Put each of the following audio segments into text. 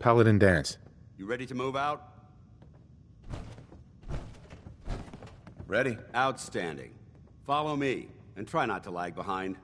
Paladin Danse. You ready to move out? Ready. Outstanding. Follow me, and try not to lag behind.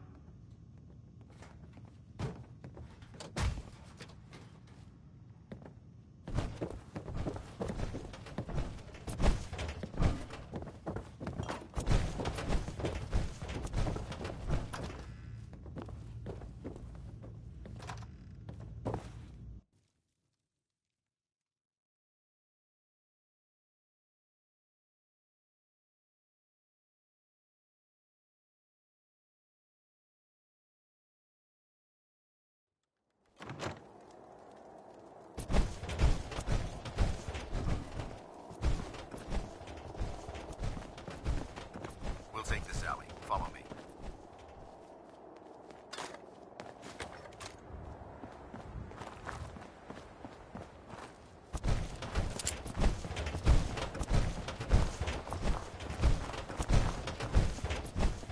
We'll take this alley. Follow me.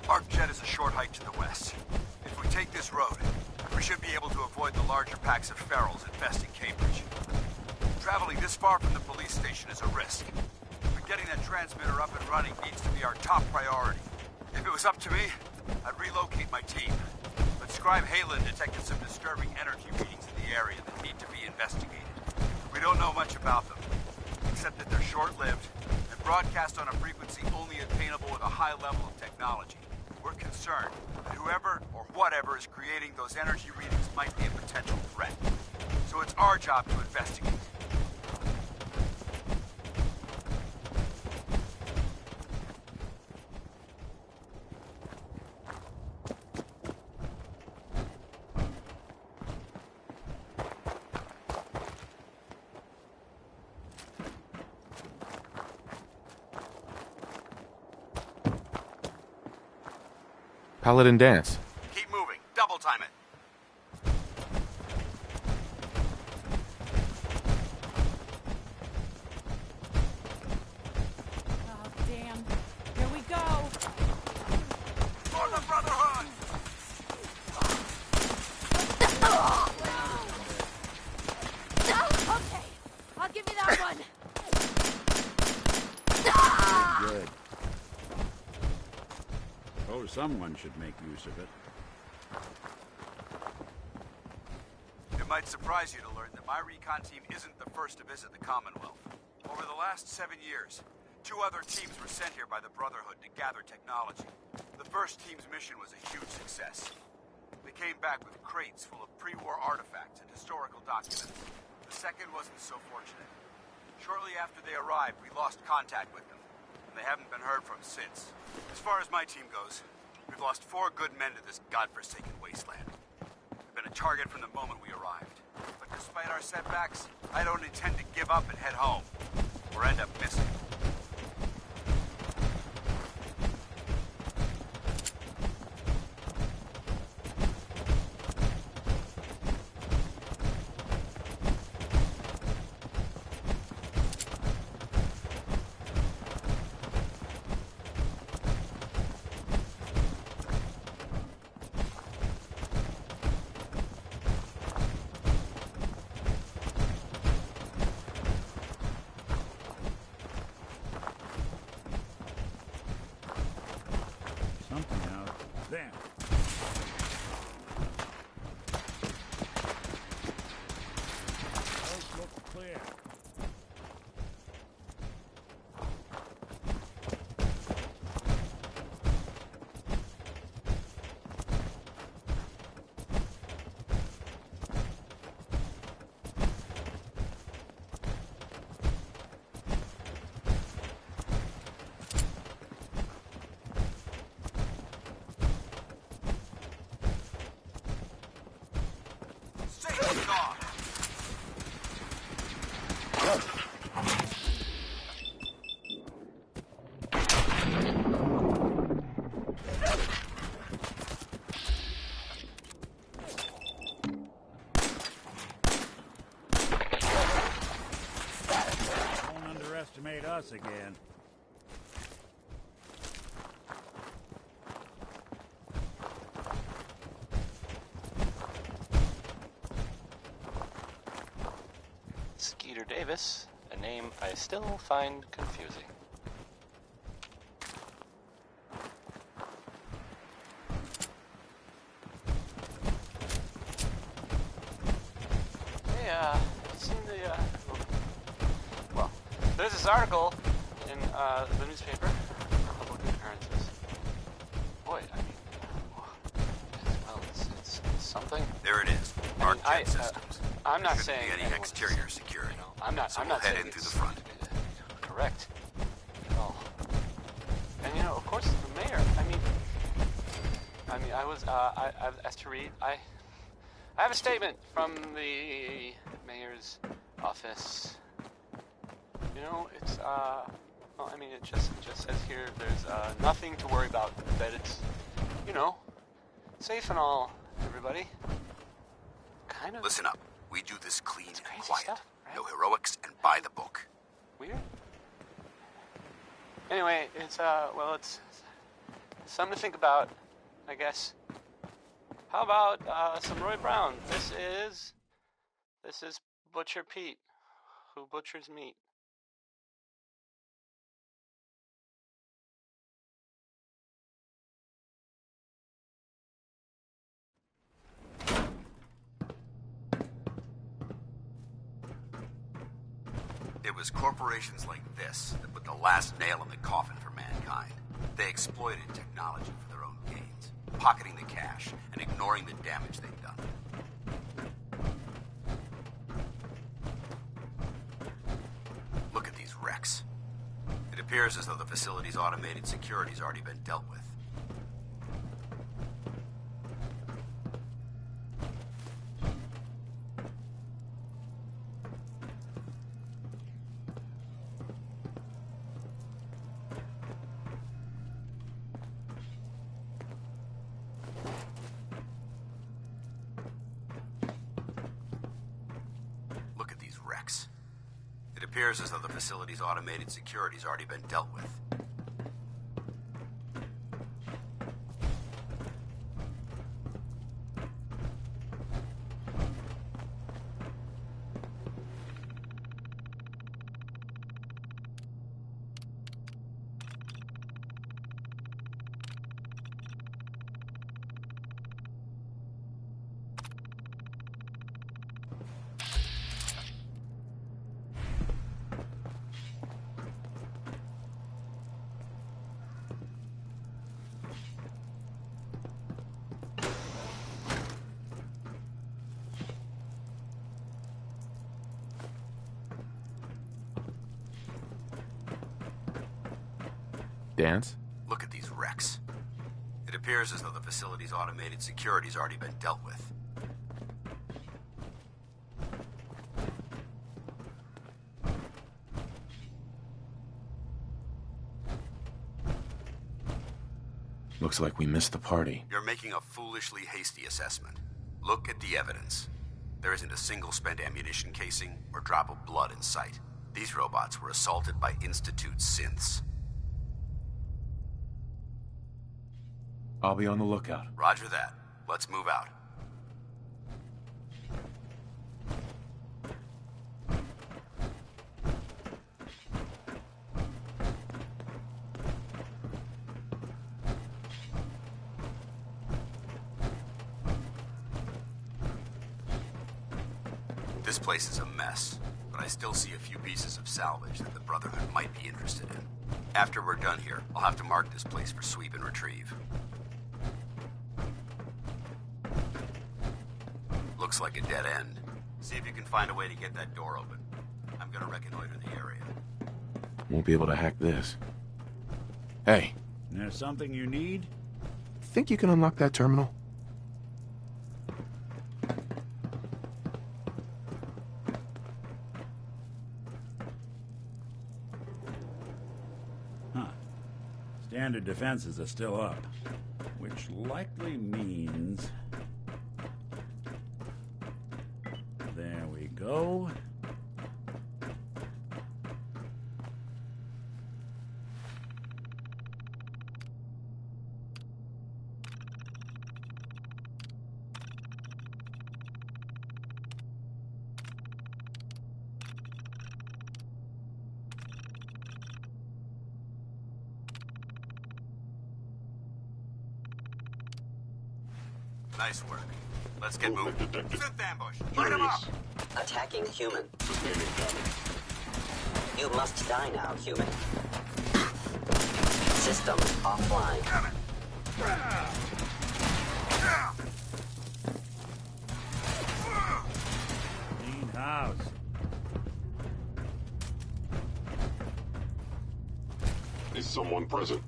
Arcjet is a short hike to the west. If we take this road, we should be able to avoid the larger packs of ferals infesting Cambridge. Traveling this far from the police station is a risk. But getting that transmitter up and running needs to be our top priority. If it was up to me, I'd relocate my team. But Scribe Halen detected some disturbing energy readings in the area that need to be investigated. We don't know much about them, except that they're short-lived and broadcast on a frequency only attainable with a high level of technology. We're concerned that whoever or whatever is creating those energy readings might be a potential threat. So it's our job to investigate. Paladin Danse. Keep moving. Double time it. Oh, damn. Here we go. For the Brotherhood! Okay, I'll give you that one. Good. Oh, someone should make use of it. It might surprise you to learn that my recon team isn't the first to visit the Commonwealth. Over the last 7 years, 2 other teams were sent here by the Brotherhood to gather technology. The first team's mission was a huge success. They came back with crates full of pre-war artifacts and historical documents. The second wasn't so fortunate. Shortly after they arrived, we lost contact with them, and they haven't been heard from since. As far as my team goes, we've lost 4 good men to this godforsaken wasteland. We've been a target from the moment we arrived. But despite our setbacks, I don't intend to give up and head home, or end up missing. Something out there. Those look clear. Satan's gone! Don't underestimate us again. Skeeter Davis, a name I still find confusing. Hey, I've seen well, there's this article in the newspaper, public appearances. Boy, I mean, well, it's something. There it is. Arc I- jet systems. I'm not Shouldn't saying be any anyone's- exterior security. You know, I'm not. So I'm we'll not head saying in through it's the front. correct at all. And you know, of course, the mayor. I mean, I was. I've asked to read. I have a statement from the mayor's office. You know, it's. Well, I mean, it just says here there's nothing to worry about. That it's, you know, safe and all. Everybody. Kind of. Listen up. We do this clean and crazy quiet. stuff, right? No heroics and by the book. Weird. Anyway, it's well, it's something to think about, I guess. How about some Roy Brown? This is Butcher Pete, who butchers meat. It was corporations like this that put the last nail in the coffin for mankind. They exploited technology for their own gains, pocketing the cash and ignoring the damage they've done. Look at these wrecks. It appears as though the facility's automated security's already been dealt with. Look at these wrecks. It appears as though the facility's automated security's already been dealt with. Dance? Look at these wrecks. It appears as though the facility's automated security's already been dealt with. Looks like we missed the party. You're making a foolishly hasty assessment. Look at the evidence. There isn't a single spent ammunition casing or drop of blood in sight. These robots were assaulted by Institute synths. I'll be on the lookout. Roger that. Let's move out. This place is a mess, but I still see a few pieces of salvage that the Brotherhood might be interested in. After we're done here, I'll have to mark this place for sweep and retrieve. Looks like a dead end. See if you can find a way to get that door open. I'm gonna reconnoiter the area. Won't be able to hack this. Hey, There's something you need? think you can unlock that terminal? Huh. Standard defenses are still up, which likely means... There we go. Nice work. Let's get moving. Synth ambush! Light him up! Attacking human. Sustaining damage. You must die now, human. System offline. Damn it! Clean house. Is someone present?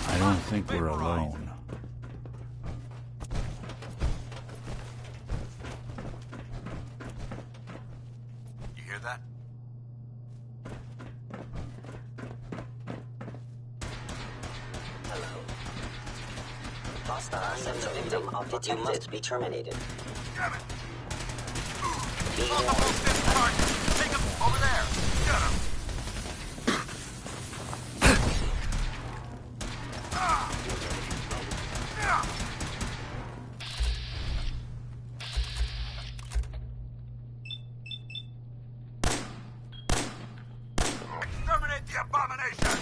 I don't think we're alone. You hear that? Hello. Hostile sensor victim detected. You must be terminated. Damn it! Be Multiple warned. synth targets! Take him over there! Get him! Terminate the abomination!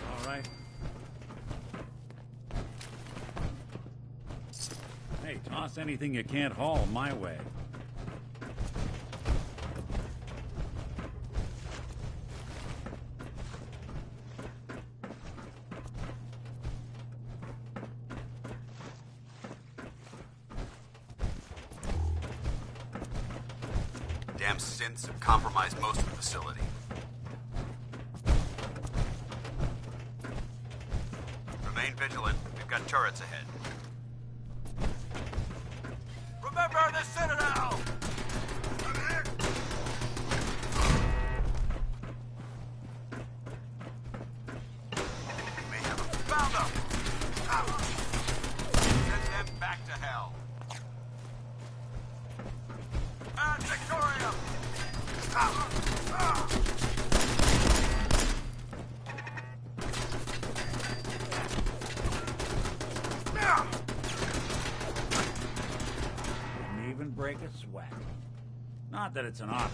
All right. Hey, toss anything you can't haul my way. Damn synths have compromised most of the facility. Remain vigilant. We've got turrets ahead. Remember the Citadel! We may have them. Found them! Send them back to hell. And Victoria! Didn't even break a sweat. Not that it's an option.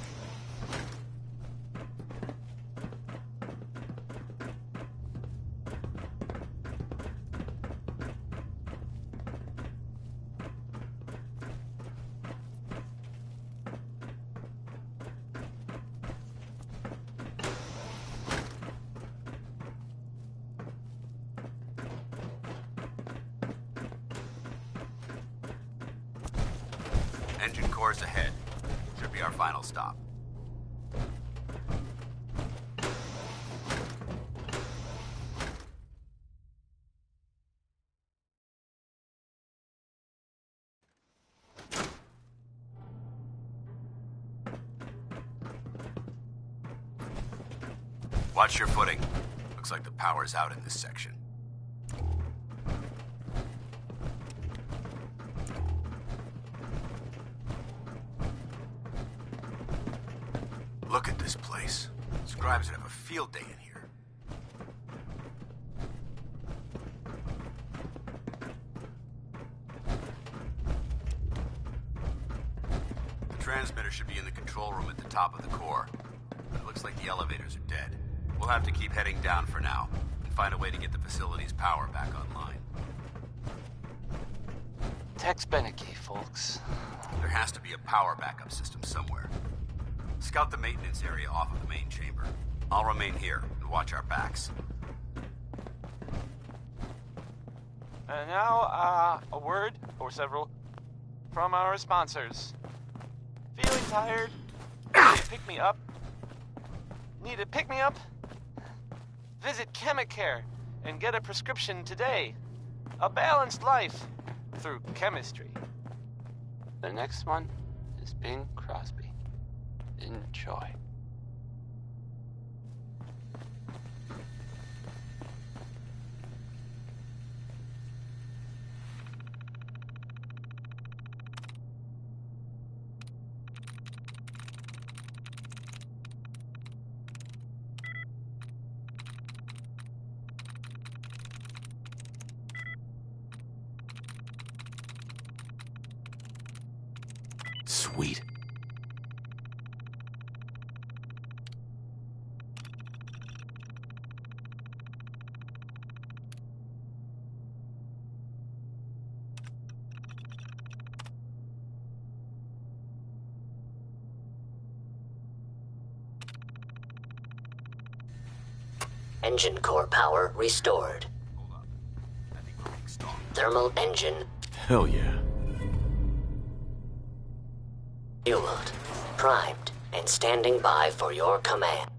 Engine cores ahead. Should be our final stop. Watch your footing. Looks like the power's out in this section. Look at this place. Scribes would have a field day in here. The transmitter should be in the control room at the top of the core. It looks like the elevators are dead. We'll have to keep heading down for now and find a way to get the facility's power back online. Tex Beneke, folks. There has to be a power backup system somewhere. Scout the maintenance area off of the main chamber. I'll remain here and watch our backs. And now, a word, or several, from our sponsors. Feeling tired? Need to pick me up? Need to pick me up? Visit Chemicare and get a prescription today. A balanced life through chemistry. The next one is Bing Crosby. Enjoy. Sweet. Engine core power restored. Hold up. I think we're being stalked. Thermal engine Hell yeah. fueled, primed, and standing by for your command.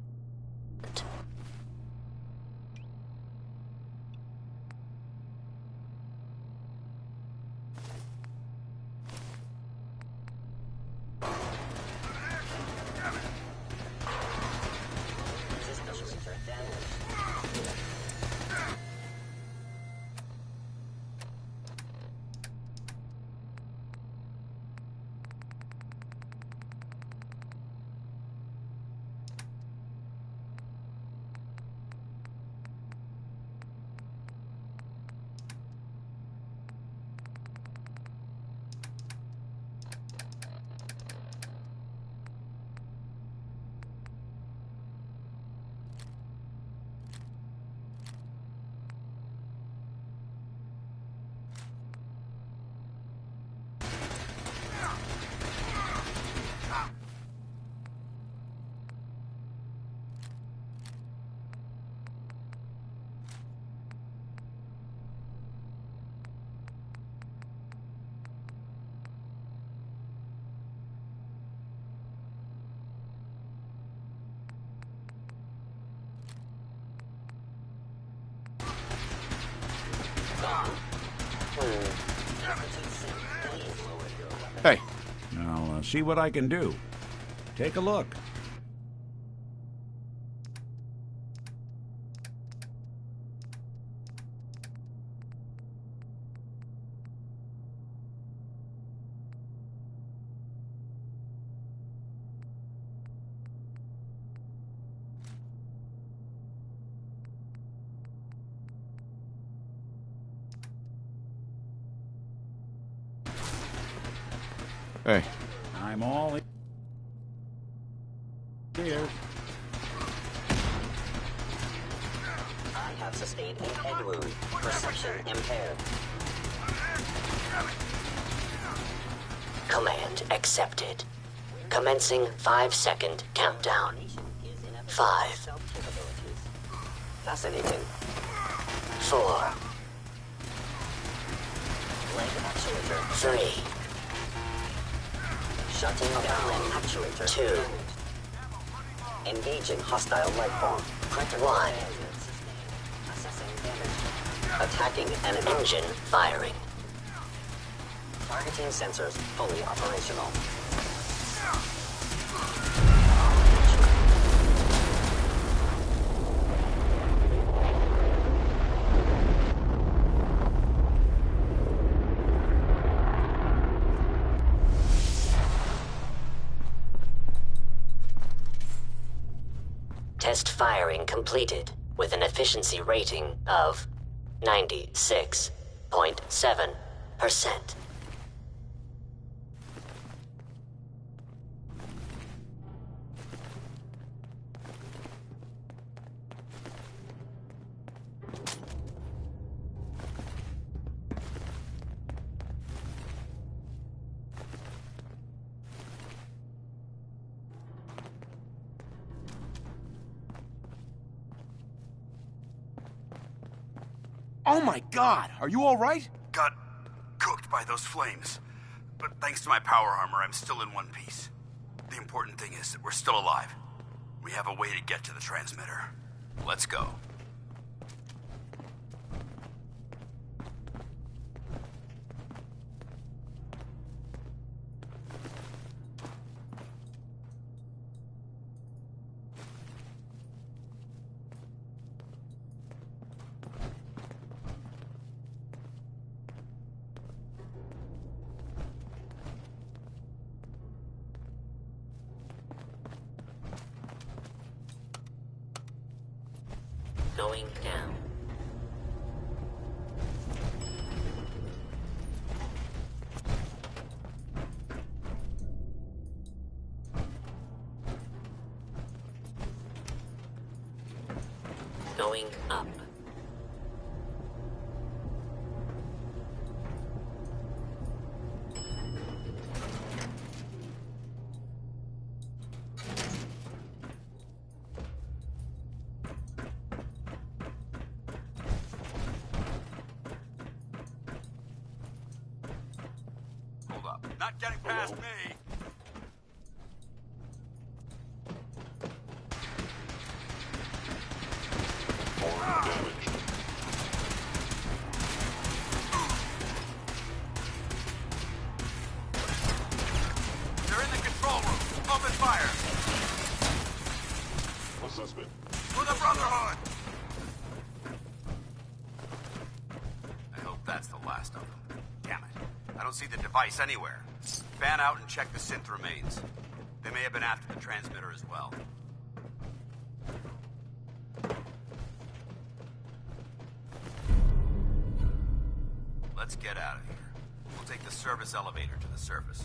Systems are damaged. Hey, I'll see what I can do. Take a look. hey. I'm all in. Here. I have sustained a head wound. Perception impaired. Command accepted. Commencing 5-second countdown. 5. Fascinating. 4. Leg actuator. 3. Shutting down actuator. 2. Engaging hostile life form. 1. Assessing damage. Attacking an engine firing. Targeting sensors fully operational. Test firing completed with an efficiency rating of 96.7%. Oh my god, are you alright? Got cooked by those flames. But thanks to my power armor, I'm still in one piece. The important thing is that we're still alive. We have a way to get to the transmitter. Let's go. Going down. Going up. Hold up. Not getting past me! They're in the control room. Open fire. A suspect. For the Brotherhood! I hope that's the last of them. Damn it. I don't see the device anywhere. Fan out and check the synth remains. They may have been after the transmitter as well. Let's get out of here. We'll take the service elevator to the surface.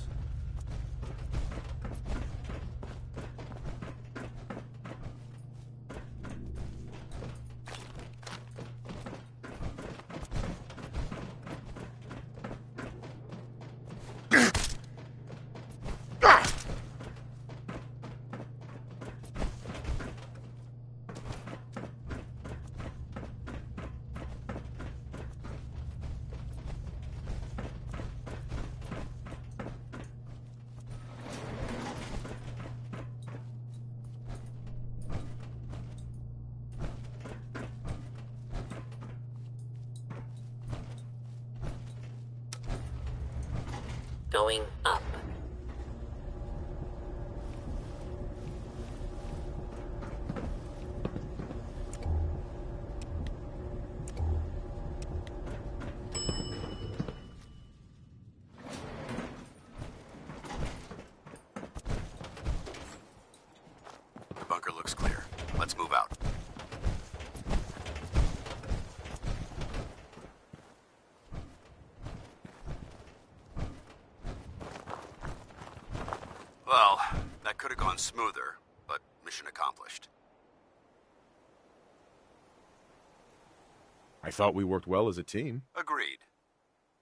Going up. The bunker looks clear. Let's move out. Well, that could have gone smoother, but mission accomplished. I thought we worked well as a team. Agreed.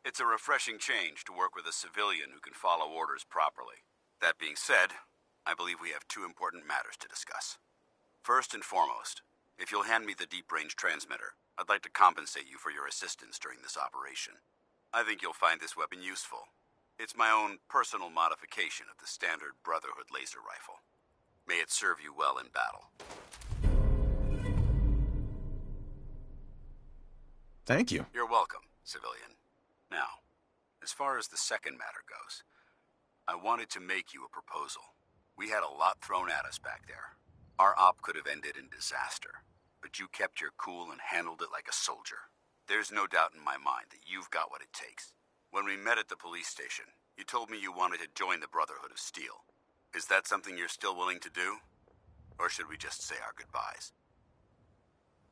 It's a refreshing change to work with a civilian who can follow orders properly. That being said, I believe we have two important matters to discuss. First and foremost, if you'll hand me the deep-range transmitter, I'd like to compensate you for your assistance during this operation. I think you'll find this weapon useful. It's my own personal modification of the standard Brotherhood laser rifle. May it serve you well in battle. Thank you. You're welcome, civilian. Now, as far as the second matter goes, I wanted to make you a proposal. We had a lot thrown at us back there. Our op could have ended in disaster, but you kept your cool and handled it like a soldier. There's no doubt in my mind that you've got what it takes. When we met at the police station, you told me you wanted to join the Brotherhood of Steel. Is that something you're still willing to do? Or should we just say our goodbyes?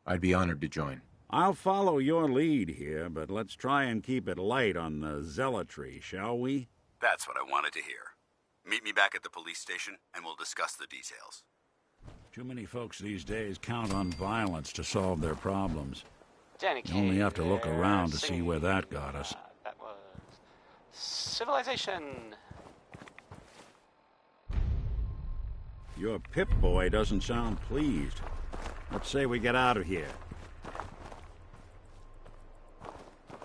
I'd be honored to join. I'll follow your lead here, but let's try and keep it light on the zealotry, shall we? That's what I wanted to hear. Meet me back at the police station, and we'll discuss the details. Too many folks these days count on violence to solve their problems. Danny You only have to look there around to see singing, where that got us. That was Civilization. Your Pip-Boy doesn't sound pleased. Let's say we get out of here.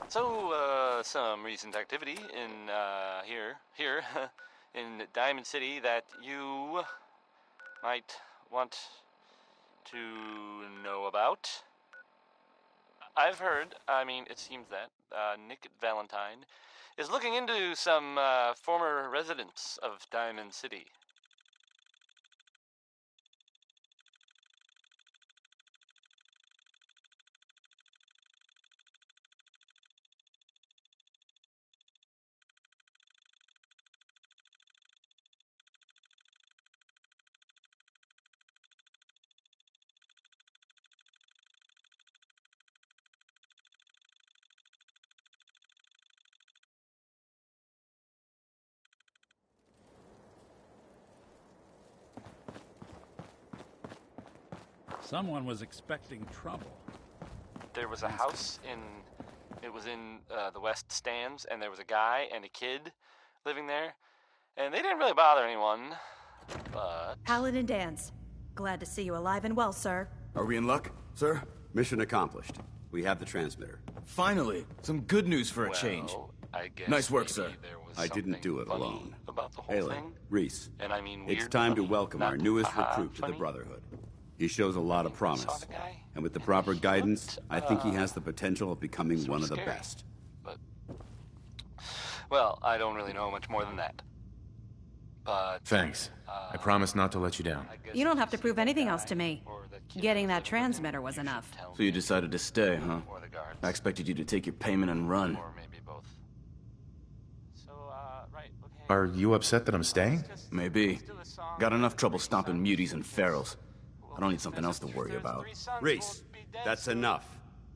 So, some recent activity in, here, in Diamond City that you might want to know about. I've heard, it seems that, Nick Valentine is looking into some, former residents of Diamond City. Someone was expecting trouble. There was a house in... It was in the West Stands, and there was a guy and a kid living there. And they didn't really bother anyone, but... Paladin Danse. Glad to see you alive and well, sir. Are we in luck, sir? Mission accomplished. We have the transmitter. Finally, some good news for a change. I guess Nice work, maybe sir. there was I didn't something do it funny alone. about the whole Halen, thing. Reese, And I mean it's weird time to funny, welcome not our newest aha recruit to the funny. Brotherhood. He shows a lot of Saw promise, the guy, and with the proper guidance, looked, I think he has the potential of becoming sort one of of the scary. best. But, well, I don't really know much more than that. But Thanks. I promise not to let you down. I guess You don't if have to see prove that anything guy else to me. or the kid Getting that living with him, transmitter was you should enough. tell So you me decided to stay, huh? or the guards. I expected you to take your payment and run. Or maybe both. So, right, okay. Are you upset that I'm staying? Maybe. Got enough trouble stomping muties and ferals. I don't need something else to worry about. Reese, that's enough.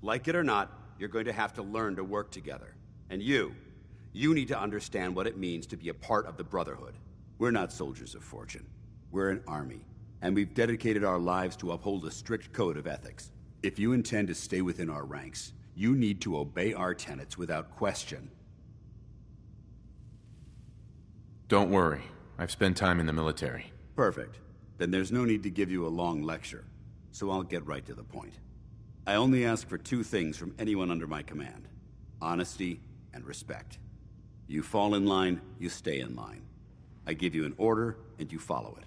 Like it or not, you're going to have to learn to work together. And you need to understand what it means to be a part of the Brotherhood. We're not soldiers of fortune. We're an army, and we've dedicated our lives to uphold a strict code of ethics. If you intend to stay within our ranks, you need to obey our tenets without question. Don't worry. I've spent time in the military. Perfect. Then there's no need to give you a long lecture, so I'll get right to the point. I only ask for two things from anyone under my command: honesty and respect. You fall in line, you stay in line. I give you an order, and you follow it.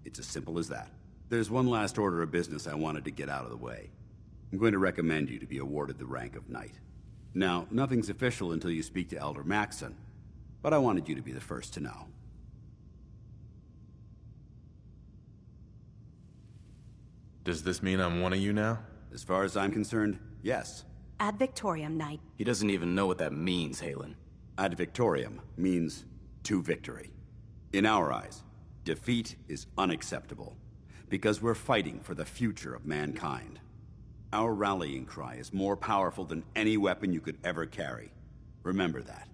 It's as simple as that. There's one last order of business I wanted to get out of the way. I'm going to recommend you to be awarded the rank of Knight. Now, nothing's official until you speak to Elder Maxson, but I wanted you to be the first to know. Does this mean I'm one of you now? As far as I'm concerned, yes. Ad Victoriam, Knight. He doesn't even know what that means, Halen. Ad Victoriam means to victory. In our eyes, defeat is unacceptable, because we're fighting for the future of mankind. Our rallying cry is more powerful than any weapon you could ever carry. Remember that.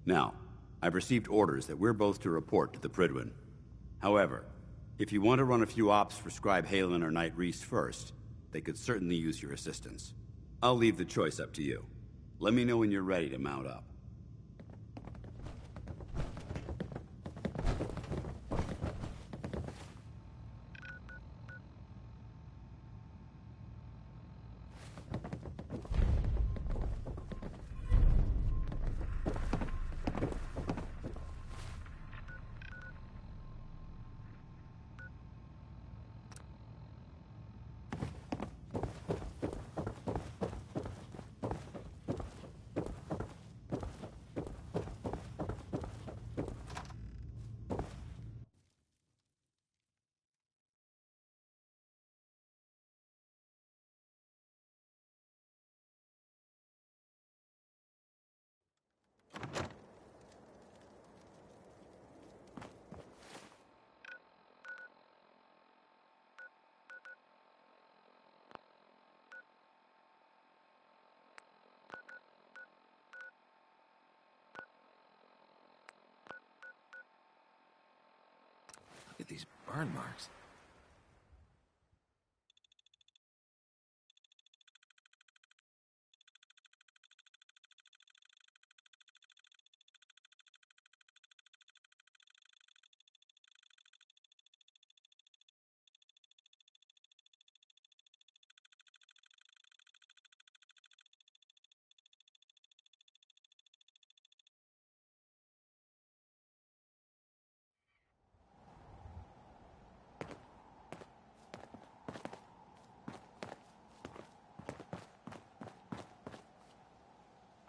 Now, I've received orders that we're both to report to the Prydwen. However, if you want to run a few ops for Scribe Halen or Knight Reese first, they could certainly use your assistance. I'll leave the choice up to you. Let me know when you're ready to mount up. Look at these burn marks.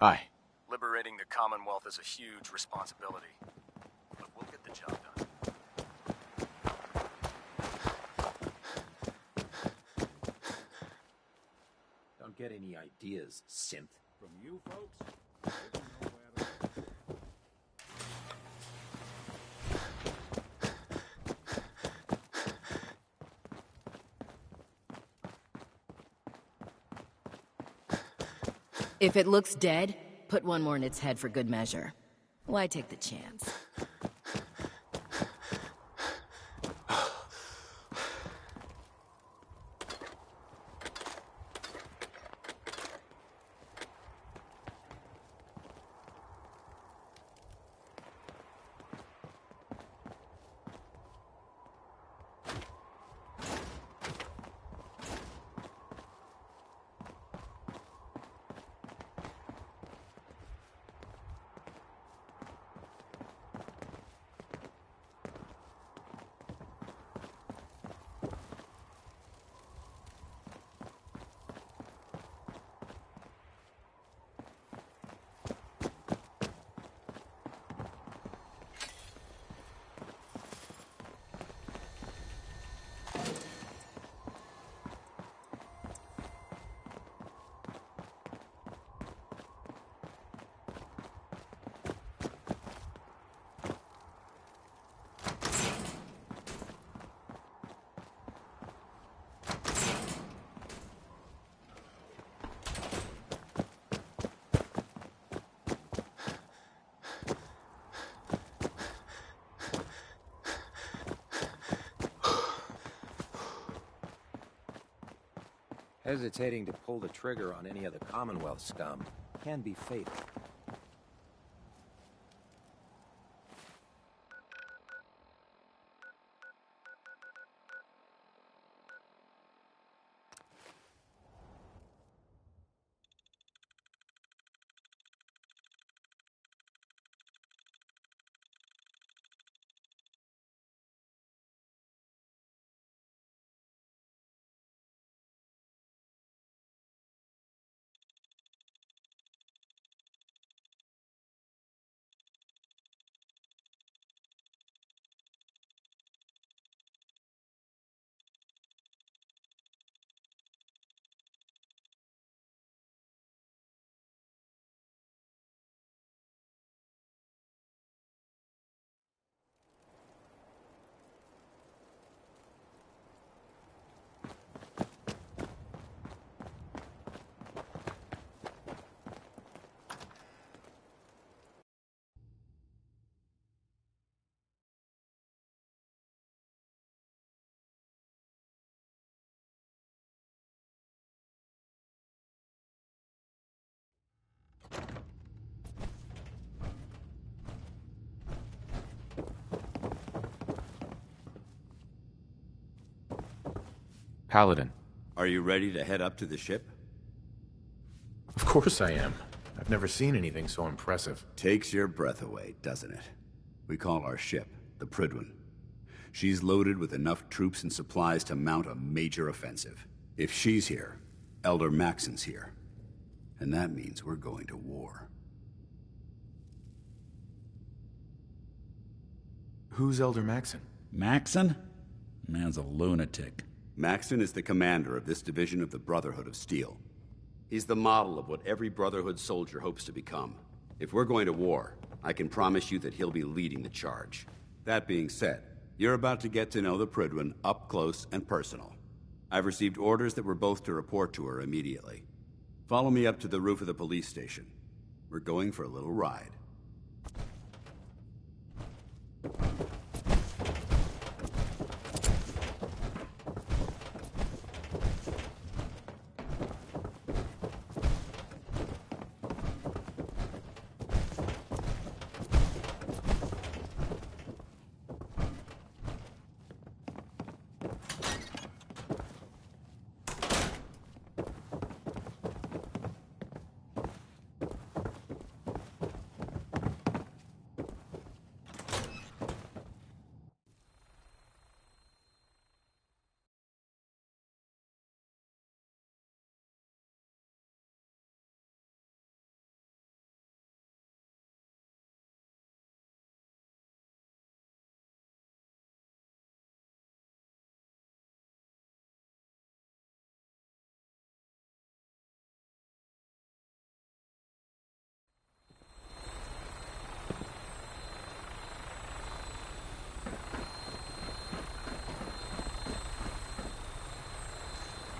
Hi. Liberating the Commonwealth is a huge responsibility, but we'll get the job done. Don't get any ideas, synth. From you folks? I didn't know where to- If it looks dead, put one more in its head for good measure. Why take the chance? Hesitating to pull the trigger on any of the Commonwealth scum can be fatal. Paladin. Are you ready to head up to the ship? Of course I am. I've never seen anything so impressive. Takes your breath away, doesn't it? We call our ship the Prydwen. She's loaded with enough troops and supplies to mount a major offensive. If she's here, Elder Maxon's here. And that means we're going to war. Who's Elder Maxon? Maxon? Man's a lunatic. Maxon is the commander of this division of the Brotherhood of Steel. He's the model of what every Brotherhood soldier hopes to become. If we're going to war, I can promise you that he'll be leading the charge. That being said, you're about to get to know the Prydwen up close and personal. I've received orders that we're both to report to her immediately. Follow me up to the roof of the police station. We're going for a little ride.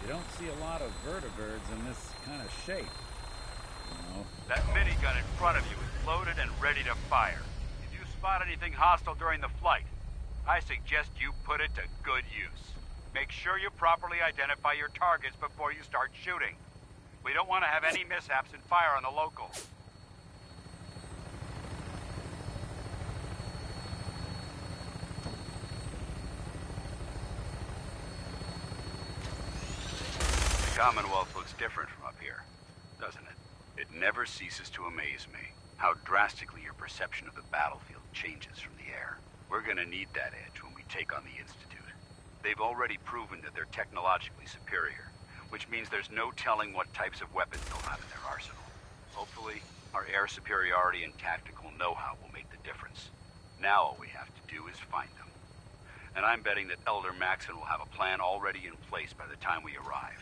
You don't see a lot of vertibirds in this kind of shape. You know? That minigun in front of you is loaded and ready to fire. If you spot anything hostile during the flight, I suggest you put it to good use. Make sure you properly identify your targets before you start shooting. We don't want to have any mishaps and fire on the locals. The Commonwealth looks different from up here, doesn't it? It never ceases to amaze me how drastically your perception of the battlefield changes from the air. We're gonna need that edge when we take on the Institute. They've already proven that they're technologically superior, which means there's no telling what types of weapons they'll have in their arsenal. Hopefully, our air superiority and tactical know-how will make the difference. Now all we have to do is find them. And I'm betting that Elder Maxon will have a plan already in place by the time we arrive.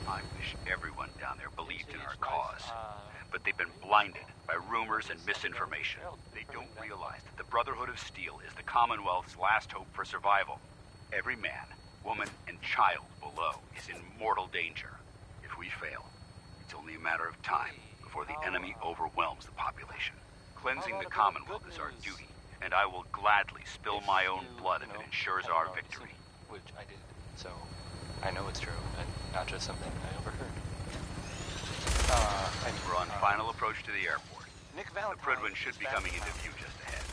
I wish everyone down there believed in our cause. But they've been blinded by rumors and misinformation. They don't realize that the Brotherhood of Steel is the Commonwealth's last hope for survival. Every man, woman, and child below is in mortal danger. If we fail, it's only a matter of time before the enemy overwhelms amongst the population. Cleansing the Commonwealth is our duty, and I will gladly spill my own blood if it ensures our victory. Which I did, so I know it's true, and not just something I overheard. We're on final approach to the airport. Nick The Valentine Prydwen should be coming into view just ahead.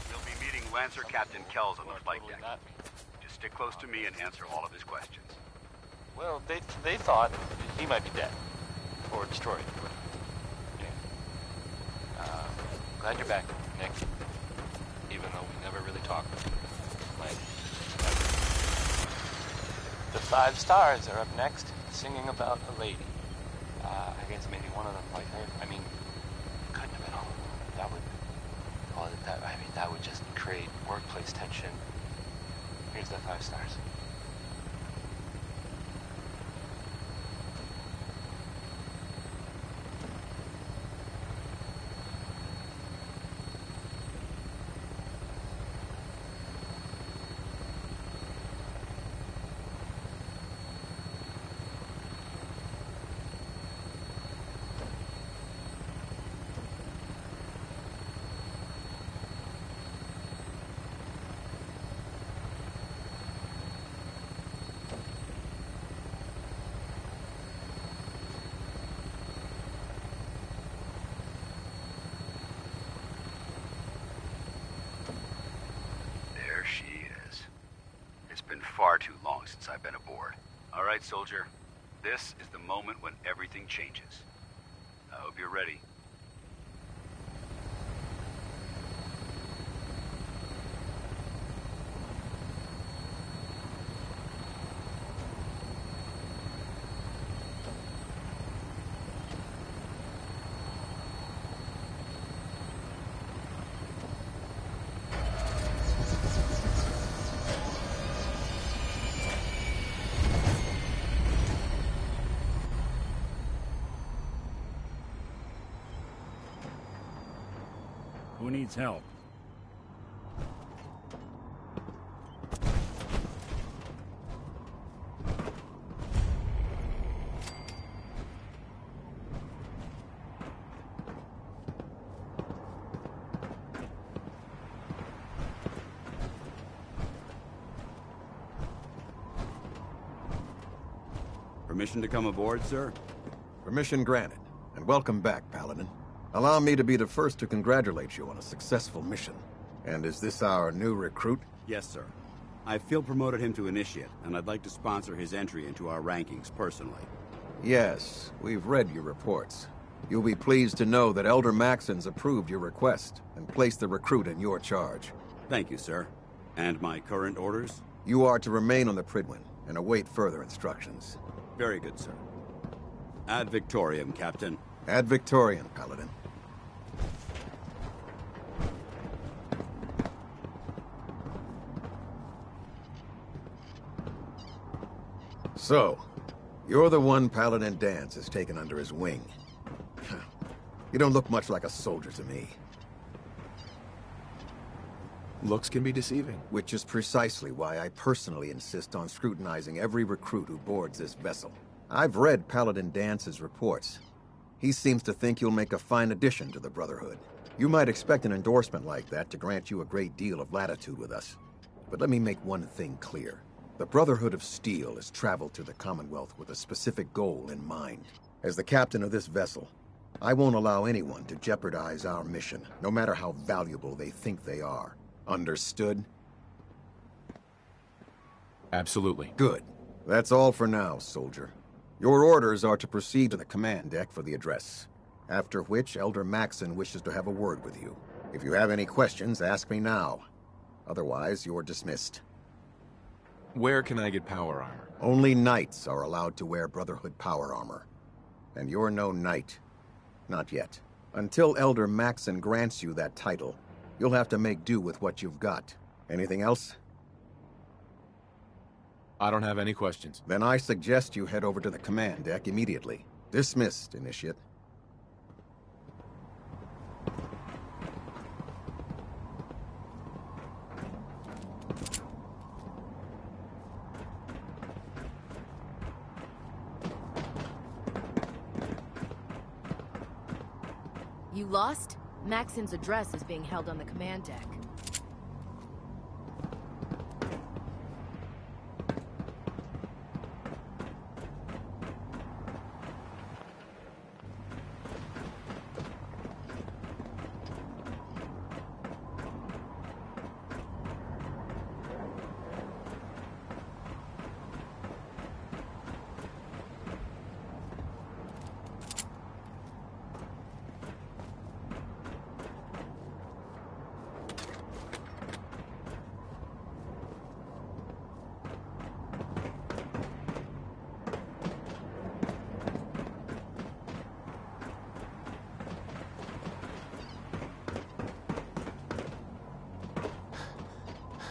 You'll be meeting Lancer Captain Kells on the flight deck. Just stick close to me and answer all of his questions. Well, they thought he might be dead or destroyed. Yeah. Glad you're back, Nick. Even though we never really talked. Like, the 5 stars are up next, singing about a lady. I guess maybe one of them like her. I mean, couldn't have been all. That would. Well, that would just create workplace tension. Here's the 5 stars. Far too long since I've been aboard. All right, soldier. This is the moment when everything changes. I hope you're ready. Who needs help? Permission to come aboard, sir? Permission granted, and welcome back, Paladin. Allow me to be the first to congratulate you on a successful mission. And is this our new recruit? Yes, sir. I feel promoted him to initiate, and I'd like to sponsor his entry into our rankings personally. Yes, we've read your reports. You'll be pleased to know that Elder Maxon's approved your request and placed the recruit in your charge. Thank you, sir. And my current orders? You are to remain on the Prydwen and await further instructions. Very good, sir. Ad Victoriam, Captain. Ad Victoriam, Paladin. So, you're the one Paladin Danse has taken under his wing. You don't look much like a soldier to me. Looks can be deceiving. Which is precisely why I personally insist on scrutinizing every recruit who boards this vessel. I've read Paladin Dance's reports. He seems to think you'll make a fine addition to the Brotherhood. You might expect an endorsement like that to grant you a great deal of latitude with us. But let me make one thing clear. The Brotherhood of Steel has traveled to the Commonwealth with a specific goal in mind. As the captain of this vessel, I won't allow anyone to jeopardize our mission, no matter how valuable they think they are. Understood? Absolutely. Good. That's all for now, soldier. Your orders are to proceed to the command deck for the address, after which Elder Maxon wishes to have a word with you. If you have any questions, ask me now. Otherwise, you're dismissed. Where can I get power armor? Only knights are allowed to wear Brotherhood power armor. And you're no knight. Not yet. Until Elder Maxon grants you that title, you'll have to make do with what you've got. Anything else? I don't have any questions. Then I suggest you head over to the command deck immediately. Dismissed, Initiate. You lost? Maxon's address is being held on the command deck.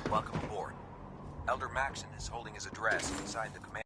Welcome aboard. Elder Maxon is holding his address inside the command.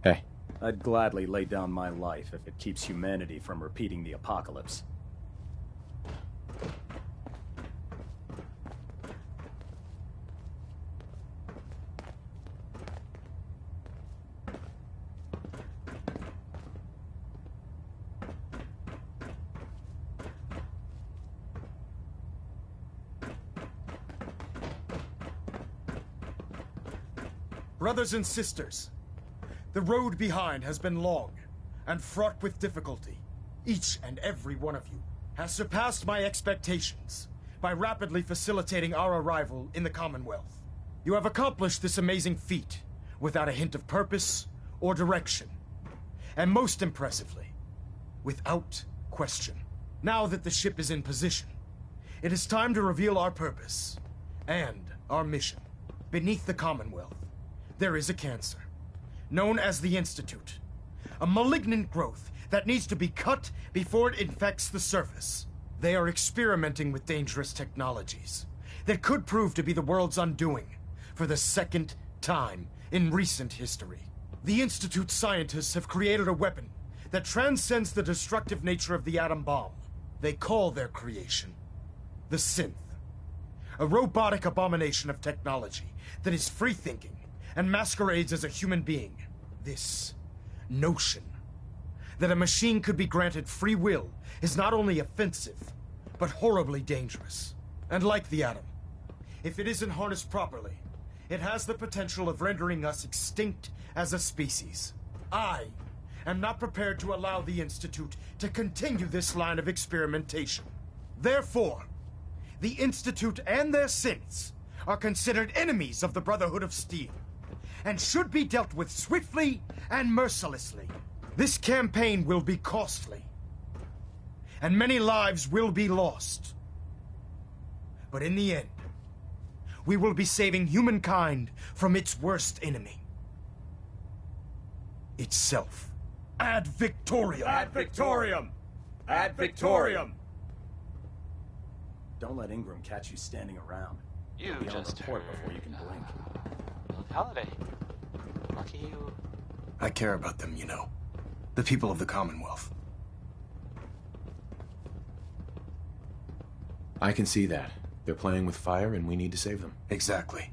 Hey. I'd gladly lay down my life if it keeps humanity from repeating the apocalypse. Brothers and sisters, the road behind has been long and fraught with difficulty. Each and every one of you has surpassed my expectations by rapidly facilitating our arrival in the Commonwealth. You have accomplished this amazing feat without a hint of purpose or direction, and most impressively, without question. Now that the ship is in position, it is time to reveal our purpose and our mission. Beneath the Commonwealth, there is a cancer, known as the Institute. A malignant growth that needs to be cut before it infects the surface. They are experimenting with dangerous technologies that could prove to be the world's undoing for the second time in recent history. The Institute scientists have created a weapon that transcends the destructive nature of the atom bomb. They call their creation the Synth. A robotic abomination of technology that is free-thinking and masquerades as a human being. This notion that a machine could be granted free will is not only offensive, but horribly dangerous. And like the atom, if it isn't harnessed properly, it has the potential of rendering us extinct as a species. I am not prepared to allow the Institute to continue this line of experimentation. Therefore, the Institute and their synths are considered enemies of the Brotherhood of Steel, and should be dealt with swiftly and mercilessly. This campaign will be costly, and many lives will be lost. But in the end, we will be saving humankind from its worst enemy. Itself. Ad Victoriam! Ad Victoriam! Ad Victoriam! Don't let Ingram catch you standing around. You Be on just report heard. before you can blink. Holiday. Lucky you. I care about them, you know. The people of the Commonwealth. I can see that. They're playing with fire and we need to save them. Exactly.